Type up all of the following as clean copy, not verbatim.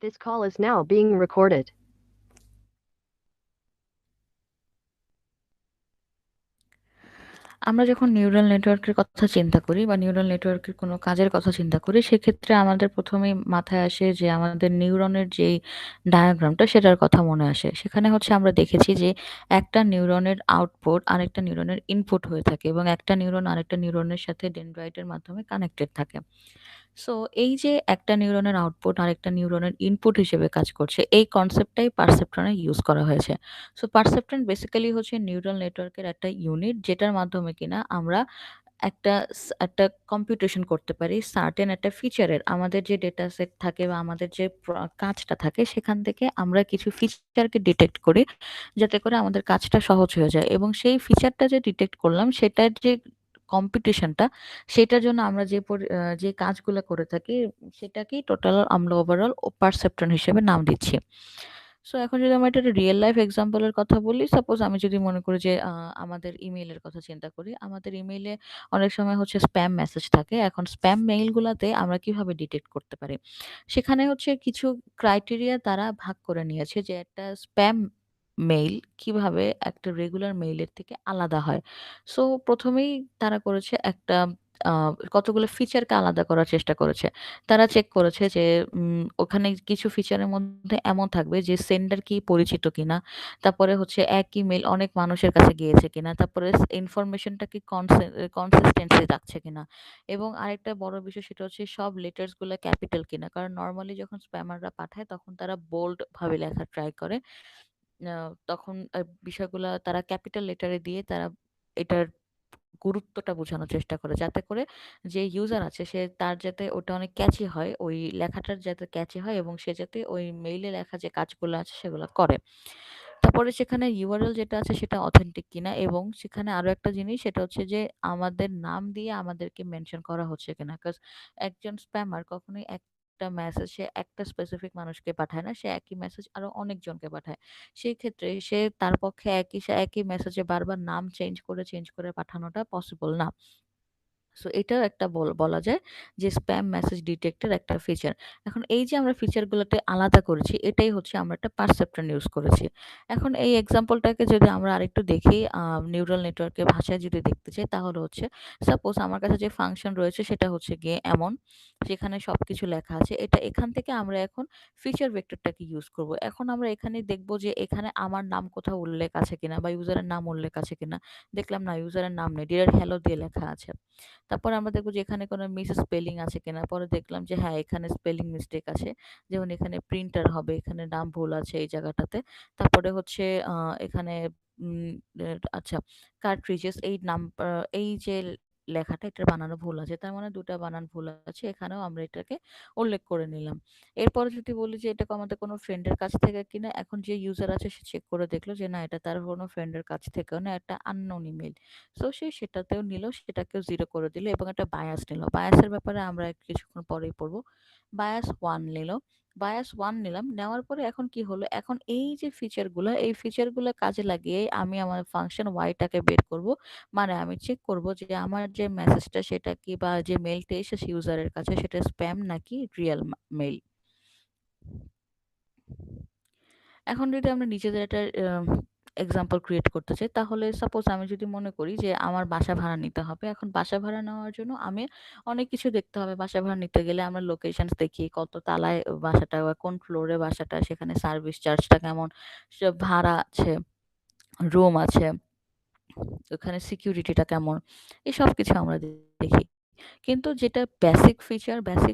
This call is now being recorded. আমরা যখন neural নেটওয়ার্কের কথা চিন্তা করি বা নিউরাল নেটওয়ার্কের কোনো কাজের কথা চিন্তা করি, সেক্ষেত্রে আমাদের প্রথমেই মাথায় আসে যে আমাদের নিউরনের যেই ডায়াগ্রামটা সেটার কথা মনে আসে। সেখানে হচ্ছে আমরা দেখেছি যে একটা নিউরনের আউটপুট আরেকটা নিউরনের ইনপুট হয়ে থাকে এবং একটা নিউরন আরেকটা নিউরনের সাথে ডেনড্রাইটের মাধ্যমে কানেক্টেড থাকে। সো এই যে একটা নিউরনের আউটপুট আরেকটা নিউরনের ইনপুট হিসেবে কাজ করছে, এই কনসেপ্টটাই পারসেপ্ট্রনে ইউজ করা হয়েছে। সো পারসেপ্ট্রন বেসিক্যালি হচ্ছে নিউরাল নেটওয়ার্কের একটা ইউনিট, যেটার মাধ্যমে কিনা আমরা একটা কম্পিউটেশন করতে পারি সার্টেন একটা ফিচারের। আমাদের যে ডেটা সেট থাকে বা আমাদের যে কাজটা থাকে, সেখান থেকে আমরা কিছু ফিচারকে ডিটেক্ট করি, যাতে করে আমাদের কাজটা সহজ হয়ে যায়। এবং সেই ফিচারটা যে ডিটেক্ট করলাম, সেটার যে কম্পিটিশনটা, সেটার জন্য আমরা যে কাজগুলো করে থাকি, সেটাকেই টোটাল আমরা ওভারঅল পারসেপ্ট্রন হিসেবে নাম দিচ্ছি। সো এখন যদি আমরা এটা রিয়েল লাইফ এক্সাম্পলের কথা বলি, সাপোজ আমি যদি মনে করি যে আমাদের ইমেইলের কথা চিন্তা করি। আমাদের ইমেইলে অনেক সময় হচ্ছে স্প্যাম মেসেজ থাকে। এখন স্প্যাম মেইলগুলাতে আমরা কিভাবে ডিটেক্ট করতে পারি? সেখানে হচ্ছে কিছু ক্রাইটেরিয়া তারা ভাগ করে নিয়েছে যে একটা স্প্যাম মেইল কিভাবে একটা রেগুলার মেইলের থেকে আলাদা হয়। সো ১ম এই তারা করেছে একটা আ কতগুলো ফিচারকে আলাদা করার চেষ্টা করেছে। তারা চেক করেছে যে ওখানে কিছু ফিচারের মধ্যে এমন থাকবে যে সেন্ডার কি পরিচিত কিনা, তারপরে হচ্ছে একই মেইল অনেক মানুষের কাছে গিয়েছে কিনা, তারপরে ইনফরমেশনটা কি কনসিস্টেন্সি রাখছে কিনা, এবং আরেকটা বড় বিষয় সেটা হচ্ছে সব লেটার্স গুলা ক্যাপিটাল কিনা। কারণ নরমালি যখন স্প্যামাররা পাঠায় তখন তারা বোল্ড ভাবে লেখার ট্রাই করে। আ তখন বিষয়গুলা তারা ক্যাপিটাল লেটারে দিয়ে তারা এটার গুরুত্বটা বোঝানোর চেষ্টা করে। যাতে করে যে ইউজার আছে তার যাতে ওটা অনেক ক্যাচি হয়, ওই লেখাটার যাতে ক্যাচি হয় এবং সে যাতে ওই মেইলে লেখা যে কাজগুলো আছে সেগুলা করে। তারপরে সেখানে ইউআরএল যেটা আছে সেটা অথেন্টিক কিনা, এবং সেখানে আরো একটা জিনিস সেটা হচ্ছে যে আমাদের নাম দিয়ে আমাদেরকে মেনশন করা হচ্ছে কিনা। কজ একজন স্প্যামার কখনোই একটা মেসেজ সে একটা স্পেসিফিক মানুষকে পাঠায় না, সে একই মেসেজ আরো অনেকজনকে পাঠায়। সেই ক্ষেত্রে তার পক্ষে একই মেসেজে বারবার নাম চেঞ্জ করে পাঠানোটা পসিবল না। সো এটাও একটা বলা যায় যে স্প্যাম মেসেজ ডিটেক্টর একটা ফিচার। এখন এই যে আমরা ফিচারগুলোতে আলাদা করেছি, এটাই হচ্ছে আমরা একটা পারসেপ্ট্রন ইউজ করেছি। এখন এই এক্সাম্পলটাকে যদি আমরা আরেকটু দেখি, নিউরাল নেটওয়ার্কের ভাষায় যদি দেখতে চাই, তাহলে হচ্ছে সাপোজ আমার কাছে যে ফাংশন রয়েছে সেটা হচ্ছে গিয়ে এমন, যেখানে সবকিছু লেখা আছে। এখান থেকে আমরা এখন ফিচার ভেক্টরটাকে ইউজ করব। এখন আমরা এখানে দেখব যে এখানে আমার নাম কোথাও উল্লেখ আছে কিনা বা ইউজারের নাম উল্লেখ আছে কিনা। দেখলাম না, ইউজারের নাম নেই, ডিরেক্ট হ্যালো দিয়ে লেখা আছে। তারপরে আমরা দেখবো যে এখানে কোনো মিস স্পেলিং আছে কিনা। পরে দেখলাম যে হ্যাঁ, এখানে স্পেলিং মিস্টেক আছে। যেমন এখানে প্রিন্টার হবে, এখানে নাম ভুল আছে এই জায়গাটাতে। তারপরে হচ্ছে এখানে উম আচ্ছা, কার্ট্রিজেস এই এই যে লেখাটা এটার বানানো ভুল আছে। তার মানে ২ টা বানান ভুল আছে। এখানেও আমরা এটাকে উল্লেখ করে নিলাম। এরপরে যদি বলি যে এটা আমাদের কোনো ফ্রেন্ডের কাছ থেকে কিনা, এখন যে ইউজার আছে সে চেক করে দেখলো যে না, এটা তার কোনো ফ্রেন্ডের কাছ থেকেও না, একটা আননোন ইমেইল। সো সে সেটাতেও নিল, সেটাকেও 0 করে দিল এবং একটা বায়াস নিল। বায়াসের ব্যাপারে আমরা কিছুক্ষণ পরেই পড়ব। বায়াস 1 নিল। বায়াস 1 নিলাম। নেওয়ার পরে এখন কি হলো? এখন এই যে ফিচারগুলা, এই ফিচারগুলা কাজে লাগিয়ে আমি আমার ফাংশন y টাকে বের করব। মানে আমি চেক করব যে আমার যে মেসেজটা সেটা কি বা যে মেইলটা এসেছে ইউজারের কাছে সেটা স্প্যাম নাকি রিয়াল মেইল। এখন যদি আমরা নিজেদের একটা এক্সাম্পল ক্রিয়েট করতে চাই, তাহলে সাপোজ আমি যদি মনে করি যে আমার বাসা ভাড়া নিতে হবে। এখন বাসা ভাড়া নেওয়ার জন্য আমি অনেক কিছু দেখতে হবে। বাসা ভাড়া নিতে গেলে আমরা লোকেশনস দেখি, কত তালায় বাসাটা বা কোন ফ্লোরে বাসাটা, সেখানে সার্ভিস চার্জটা কেমন, ভাড়া আছে, রুম আছে, ওখানে সিকিউরিটিটা কেমন, এই সব কিছু আমরা দেখি। কিন্তু যেটা বেসিক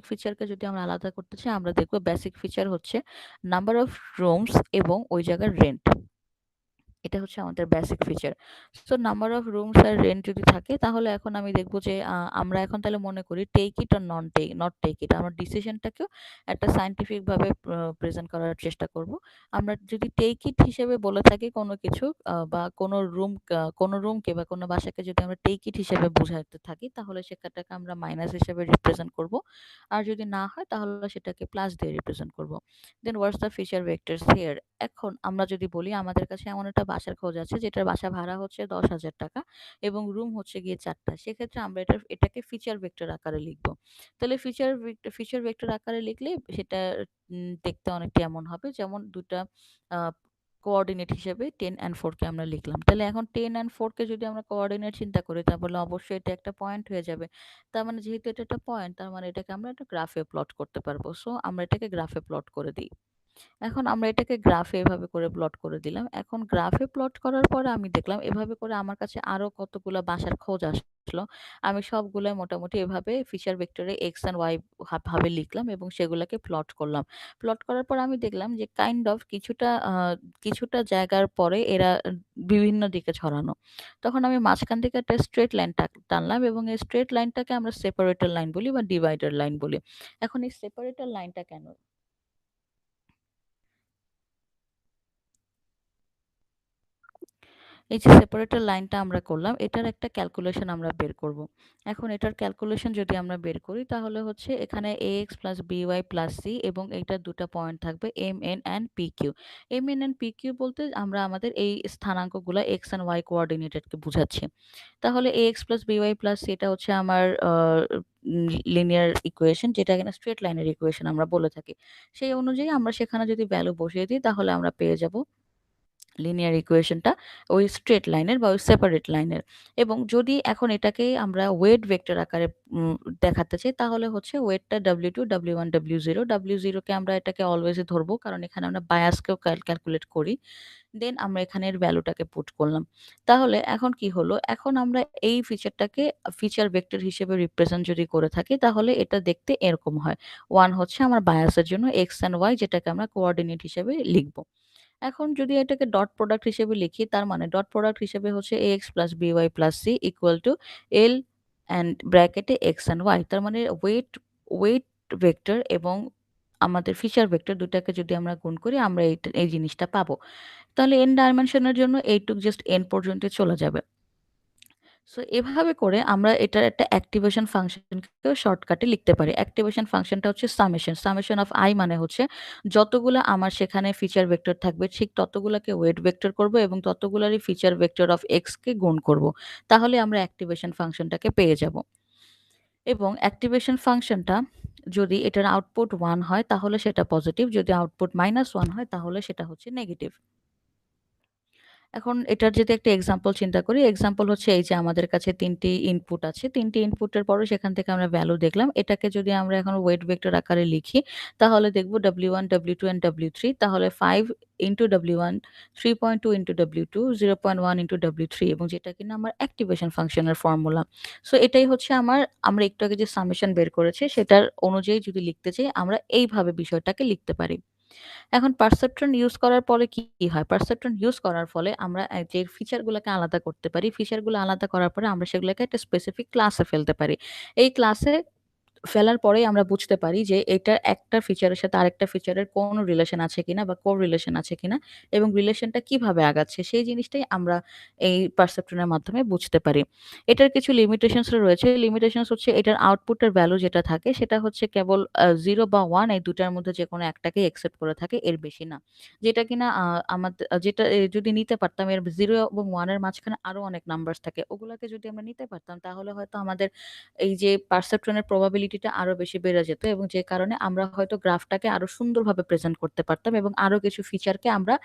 ফিচারকে যদি আমরা আলাদা করতে চাই, আমরা দেখব বেসিক ফিচার হচ্ছে নাম্বার অফ রুমস এবং ওই জায়গার রেন্ট। এটা হচ্ছে আমাদের basic feature. So number of rooms আর রেন্ট যদি থাকে, তাহলে এখন আমি দেখব যে আমরা এখন তাহলে মনে করি take it or not take it. আমরা ডিসিশনটাকেও একটা সায়েন্টিফিক ভাবে প্রেজেন্ট করার চেষ্টা করব। আমরা যদি টেক ইট হিসেবে বলে থাকি কোনো কিছু, বা কোনো রুমকে বা কোনো বাসাকে যদি আমরা টেক ইট হিসেবে বোঝাতে থাকি, তাহলে সেটাকে আমরা মাইনাস হিসেবে রিপ্রেজেন্ট করব। আর যদি না হয় তাহলে সেটাকে প্লাস দিয়ে রিপ্রেজেন্ট করব। Then what's the feature vectors here. এখন আমরা যদি বলি আমাদের কাছে এমন একটা বাসার খোঁজ আছে যেটার বাসা ভাড়া হচ্ছে 10,000 টাকা এবং রুম হচ্ছে গিয়ে 4টা। সেক্ষেত্রে আমরা এটাকে ফিচার ভেক্টর আকারে লিখব। তাহলে ফিচার ভেক্টর আকারে লিখলে সেটা দেখতে অনেকটা এমন হবে যেমন ২ টা আ কোঅর্ডিনেট হিসেবে 10 and 4 কে আমরা লিখলাম। তাহলে এখন 10 and 4 কে যদি আমরা কোঅর্ডিনেট চিন্তা করি তাহলে অবশ্যই এটা একটা পয়েন্ট হয়ে যাবে। তার মানে যেহেতু এটা একটা পয়েন্ট তার মানে এটাকে আমরা একটা গ্রাফে প্লট করতে পারবো। সো আমরা এটাকে গ্রাফে প্লট করে দিই। এখন আমরা এটাকে গ্রাফে এভাবে করে প্লট করে দিলাম। এখন গ্রাফে প্লট করার পরে আমি দেখলাম এভাবে করে আমার কাছে আরো কতগুলা বাসার খোঁজ আসলো। আমি সবগুলাই মোটামুটি এভাবে ফিচার ভেক্টরে এক্স অ্যান্ড ওয়াই ভাবে লিখলাম এবং সেগুলাকে প্লট করলাম। প্লট করার পর আমি দেখলাম যে কাইন্ড অফ কিছুটা জায়গার পরে এরা বিভিন্ন দিকে ছড়ানো। তখন আমি মাঝখান থেকে একটা স্ট্রেইট লাইন টানলাম এবং এই স্ট্রেইট লাইনটাকে আমরা সেপারেটর লাইন বলি বা ডিভাইডার লাইন বলি। এখন এই সেপারেটর লাইনটা কেন? এই যে সেপারেটর লাইনটা আমরা করলাম এটার একটা ক্যালকুলেশন আমরা বের করব। এখন এটার ক্যালকুলেশন যদি আমরা বের করি তাহলে হচ্ছে এখানে ax plus by plus c এবং এইটার দুটা পয়েন্ট থাকবে mn and pq। mn and pq বলতে আমরা আমাদের এই স্থানাঙ্কগুলো x and y কোঅর্ডিনেটেডকে বুঝাচ্ছি। তাহলে ax plus by plus c এটা হচ্ছে আমার লিনিয়ার ইকুয়েশন যেটা কিনা স্ট্রেট লাইনের ইকুয়েশন আমরা বলে থাকি। সেই অনুযায়ী আমরা সেখানে যদি ভ্যালু বসিয়ে দিই তাহলে আমরা পেয়ে যাব লিনিয়ার ইকুয়েশনটা ওই স্ট্রেট লাইনের বা ওই সেপারেট লাইনের। এবং যদি এখন এটাকে আমরা ওয়েট ভেক্টর আকারে দেখাতে চাই তাহলে হচ্ছে ওয়েটটা w2 w1 w0 w0 কে আমরা এটাকে অলওয়েজই ধরবো কারণ এখানে আমরা বায়াসকেও ক্যালকুলেট করি। দেন আমরা এখানে এর ভ্যালুটাকে পুট করলাম। তাহলে এখন কি হলো? এখন আমরা এই ফিচারটাকে ফিচার ভেক্টর হিসেবে রিপ্রেজেন্ট যদি করে থাকি তাহলে এটা দেখতে এরকম হয়। 1 হচ্ছে আমার বায়াসের জন্য এক্স অ্যান্ড ওয়াই যেটাকে আমরা কোঅর্ডিনেট হিসেবে লিখব। এখন যদি এটাকে ডট প্রোডাক্ট হিসেবে লিখি তার মানে ডট প্রোডাক্ট হিসেবে হচ্ছে ax plus by plus c equal to l and ব্র্যাকেটে x অ্যান্ড y। তার মানে ওয়েট ভেক্টর এবং আমাদের ফিচার ভেক্টর দুটাকে যদি আমরা গুণ করি আমরা এই জিনিসটা পাবো। তাহলে n ডাইমেনশনের জন্য এইটুক জাস্ট n পর্যন্ত চলে যাবে। সো এভাবে করে আমরা এটার একটা অ্যাক্টিভেশন ফাংশনকেও শর্টকাটে লিখতে পারি। অ্যাক্টিভেশন ফাংশনটা হচ্ছে সামেশন। সামেশন অফ i মানে হচ্ছে যতগুলা আমার সেখানে ফিচার ভেক্টর থাকবে ঠিক ততগুলাকে ওয়েট ভেক্টর করব এবং ততগুলারই ফিচার ভেক্টর অফ x কে গুণ করব। তাহলে আমরা অ্যাক্টিভেশন ফাংশনটাকে পেয়ে যাব। এবং অ্যাক্টিভেশন ফাংশনটা যদি এটার আউটপুট 1 হয় তাহলে সেটা পজিটিভ, যদি আউটপুট -1 হয় তাহলে সেটা হচ্ছে নেগেটিভ। এখন এটার যদি একটা এক্সাম্পল চিন্তা করি, এক্সাম্পল হচ্ছে এই যে আমাদের কাছে ৩ টি ইনপুট আছে। ৩ টি ইনপুটের পরে সেখান থেকে আমরা ভ্যালু দেখলাম। এটাকে যদি আমরা এখন ওয়েট ভেক্টর আকারে লিখি তাহলে দেখব W1, W2 and W3 তাহলে 5 into W1, 3.2 into W2, 0.1 into W3 এবং যেটা কিনা আমার অ্যাক্টিভেশন ফাংশনের ফর্মুলা। সো এটাই হচ্ছে আমরা একটু আগে যে সামেশন বের করেছি সেটার অনুযায়ী যদি লিখতে চাই আমরা এইভাবে বিষয়টাকে লিখতে পারি। এখন পারসেপট্রন ইউজ করার ফলে কি হয়? পারসেপট্রন ইউজ করার ফলে আমরা যে ফিচার গুলাকে আলাদা করতে পারি, ফিচার গুলো আলাদা করার পরে আমরা সেগুলোকে একটা স্পেসিফিক ক্লাসে ফেলতে পারি। এই ক্লাসে ফেলার পরেই আমরা বুঝতে পারি যে এটার একটা ফিচারের সাথে আরেকটা ফিচারের কোনো রিলেশন আছে কিনা বা কোরিলেশন আছে কিনা এবং রিলেশনটা কিভাবে আগাচ্ছে সেই জিনিসটাই আমরা এই পারসেপট্রনের মাধ্যমে বুঝতে পারি। এটার কিছু লিমিটেশনস রয়েছে। লিমিটেশনস হচ্ছে এটার আউটপুটের ভ্যালু যেটা থাকে সেটা হচ্ছে কেবল 0 বা 1 এই দুটার মধ্যে যেকোনো একটাকেই অ্যাকসেপ্ট করে থাকে, এর বেশি না। যেটা কিনা যেটা যদি নিতে পারতাম এর 0 এবং 1 এর মাঝখানে আরো অনেক নাম্বারস থাকে। ওগুলাকে যদি আমরা নিতে পারতাম তাহলে হয়তো আমাদের এই যে পারসেপট্রনের প্রবাবিলিটিটা আরো বেশি বেড়ে যেত এবং যে কারণে আমরা হয়তো গ্রাফটাকে আরো সুন্দরভাবে প্রেজেন্ট করতে পারতাম এবং আরো কিছু ফিচারকে আমরা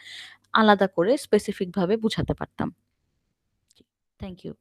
আলাদা করে স্পেসিফিক ভাবে বুঝাতে পারতাম। Thank you.